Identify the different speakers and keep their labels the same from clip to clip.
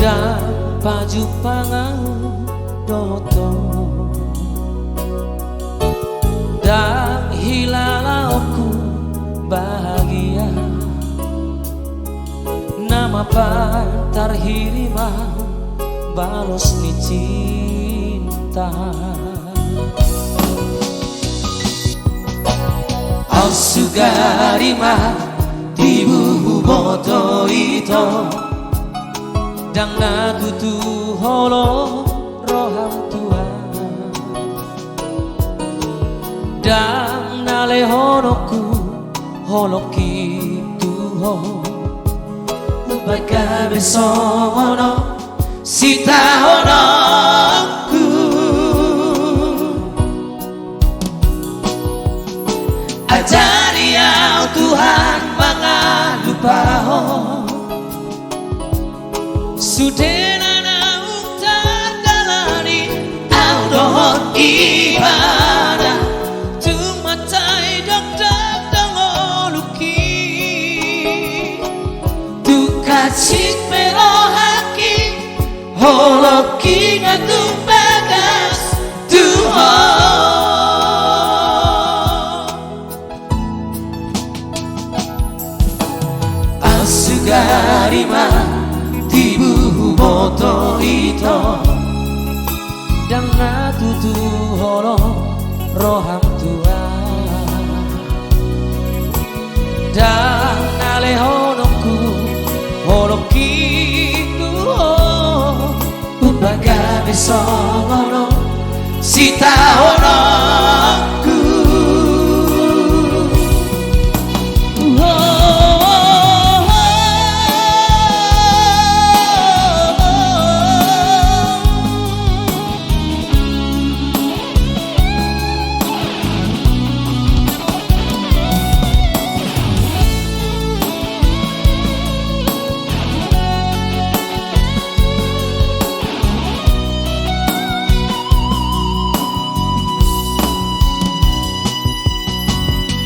Speaker 1: dan baju pangan doto dan hilalaku bahagia nama pantar hirima balos ni cinta Sugarima tibu boto ito dang nagutu holo rohang tua dang nalehonoku holoki tuho baga besono sita honoku ajari au Tuhan mangalupaho sudena naung tardalani au dohon ibadah tumatai dok dongoluki tukacik merohaki holoki ngatung bagas Tuhan Sugarima tibu boto ito dang natutu holo roham tua dang nalehonoku holoki tuho ubaga besongono sita honoku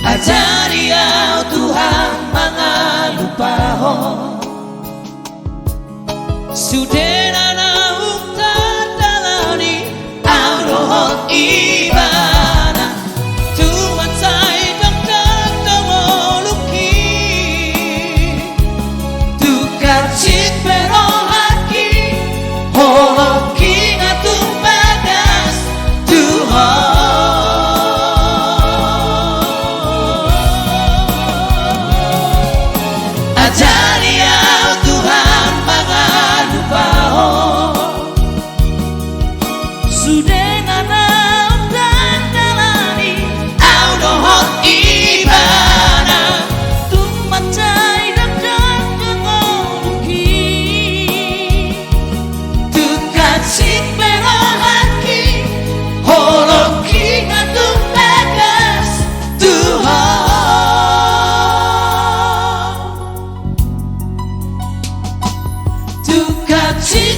Speaker 1: ajari au Tuhan mangalupaho sudena naung tardalani au dohon ibadah tumatai dok dongoluki tukacik merohaki holoki ngatung bagas Tuhan ajari au Tuhan mangalupaho sudena naung tardalani au dohon ibadah tumatai dok dongoluki tukacik merohaki holoki ngatung bagas Tuhan tukacik